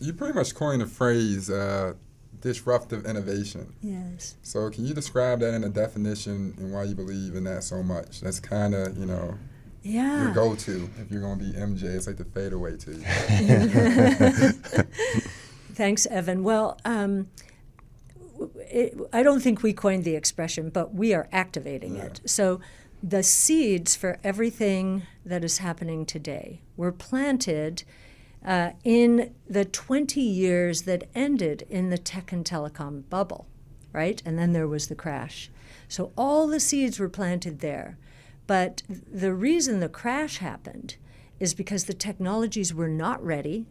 you pretty much coined the phrase disruptive innovation. Yes. So can you describe that in a definition and why you believe in that so much? That's kind of, your go-to. If you're going to be MJ, it's like the fadeaway to you. Thanks, Evan. Well, I don't think we coined the expression, but we are activating it. So the seeds for everything that is happening today were planted in the 20 years that ended in the tech and telecom bubble, right? And then there was the crash. So all the seeds were planted there. But the reason the crash happened is because the technologies were not ready.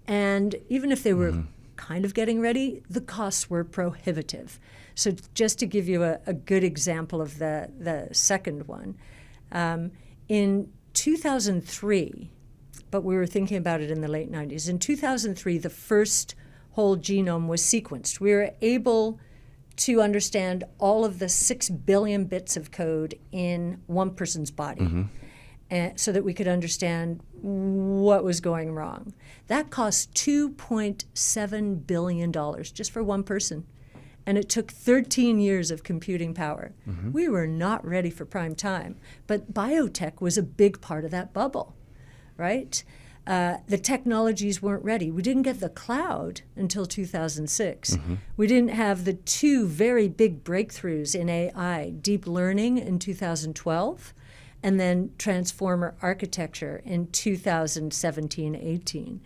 And even if they were kind of getting ready, the costs were prohibitive. So just to give you a good example of the second one, in 2003, but we were thinking about it in the late 90s. In 2003, the first whole genome was sequenced. We were able to understand all of the 6 billion bits of code in one person's body, so that we could understand what was going wrong. That cost $2.7 billion just for one person. And it took 13 years of computing power. We were not ready for prime time. But biotech was a big part of that bubble, right? The technologies weren't ready. We didn't get the cloud until 2006. We didn't have the two very big breakthroughs in AI, deep learning in 2012, and then transformer architecture in 2017-18.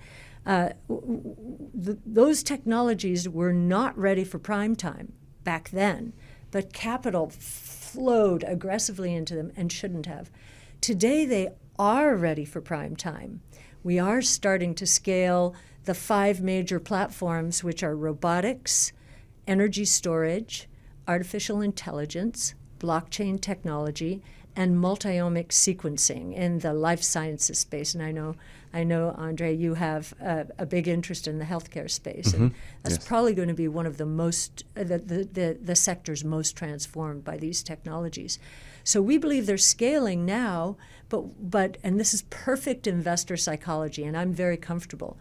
Those technologies were not ready for prime time back then, but capital flowed aggressively into them and shouldn't have. Today they are ready for prime time. We are starting to scale the 5 major platforms, which are robotics, energy storage, artificial intelligence, blockchain technology, and multi-omic sequencing in the life sciences space. And I know, Andre, you have a big interest in the healthcare space, and that's probably going to be one of the most the sectors most transformed by these technologies. So we believe they're scaling now, but and this is perfect investor psychology, and I'm very comfortable.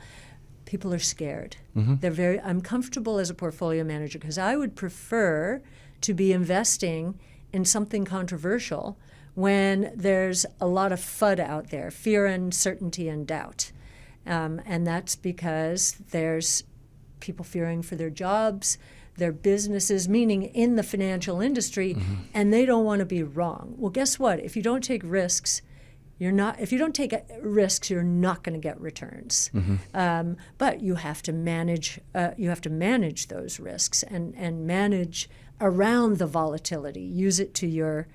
People are scared. I'm comfortable as a portfolio manager because I would prefer to be investing in something controversial when there's a lot of FUD out there, fear, uncertainty, and doubt. And that's because there's people fearing for their jobs, their businesses, meaning in the financial industry, and they don't want to be wrong. Well, guess what? If you don't take risks, you're not going to get returns. But you have to manage those risks and manage around the volatility. Use it to your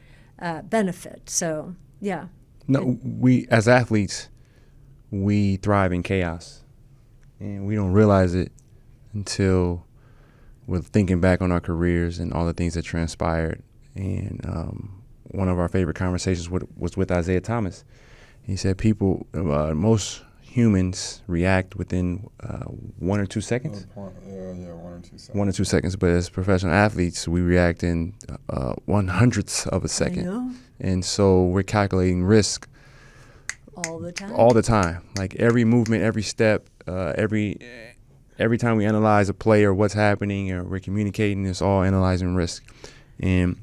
benefit. So, yeah. No, we as athletes, we thrive in chaos, and we don't realize it until we're thinking back on our careers and all the things that transpired. And one of our favorite conversations was with Isaiah Thomas. He said most humans react within 1 or 2 seconds. 1 or 2 seconds. 1 or 2 seconds, but as professional athletes, we react in 1/100th of a second. I know. And so we're calculating risk all the time. All the time, like every movement, every step, every time we analyze a play or what's happening, or we're communicating, it's all analyzing risk. And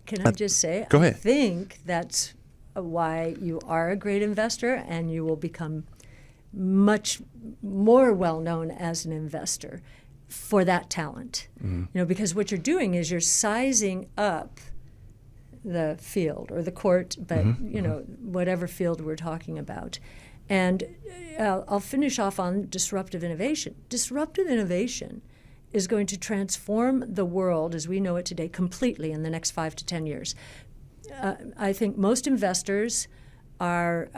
can I just say, go ahead. I think that's why you are a great investor, and you will become much more well-known as an investor for that talent. Because what you're doing is you're sizing up the field or the court, but whatever field we're talking about. And I'll finish off on disruptive innovation. Disruptive innovation is going to transform the world as we know it today completely in the next 5 to 10 years. I think most investors are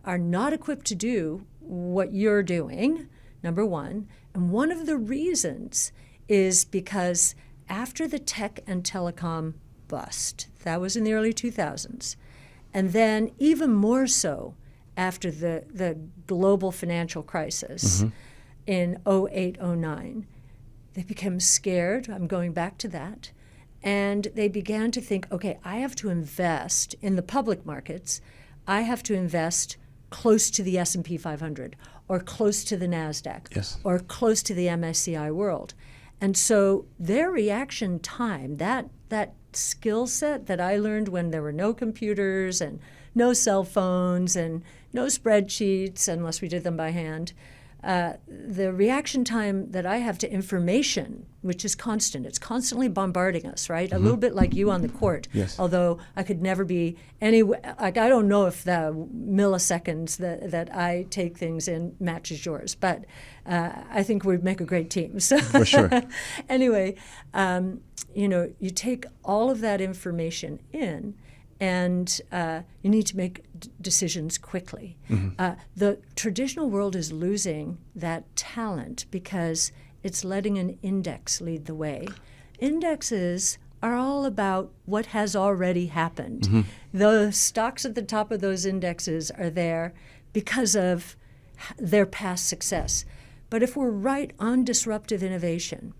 not equipped to do what you're doing, number one. And one of the reasons is because after the tech and telecom bust, that was in the early 2000s, and then even more so after the global financial crisis in 08, 09, they became scared. I'm going back to that. And they began to think, okay, I have to invest in the public markets. I have to invest close to the S&P 500 or close to the NASDAQ Yes. or close to the MSCI World. And so their reaction time, that skill set that I learned when there were no computers and no cell phones and no spreadsheets unless we did them by hand, the reaction time that I have to information, which is constant, it's constantly bombarding us, right? A little bit like you on the court. Yes. Although I could never be I don't know if the milliseconds that I take things in matches yours, but I think we'd make a great team. So For sure. Anyway, you take all of that information in, and you need to make decisions quickly. The traditional world is losing that talent because it's letting an index lead the way. Indexes are all about what has already happened. The stocks at the top of those indexes are there because of their past success. But if we're right on disruptive innovation,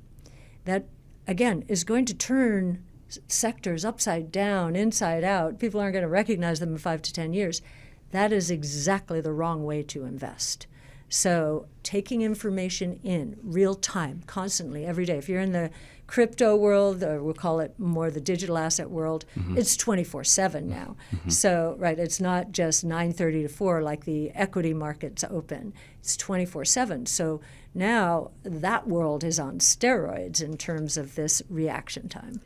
that, again, is going to turn sectors upside down, inside out, people aren't going to recognize them in 5 to 10 years, that is exactly the wrong way to invest. So taking information in real time, constantly, every day. If you're in the crypto world, or we'll call it more the digital asset world, it's 24/7 now. So, right, it's not just 9:30 to 4 like the equity markets open. It's 24/7. So now that world is on steroids in terms of this reaction time.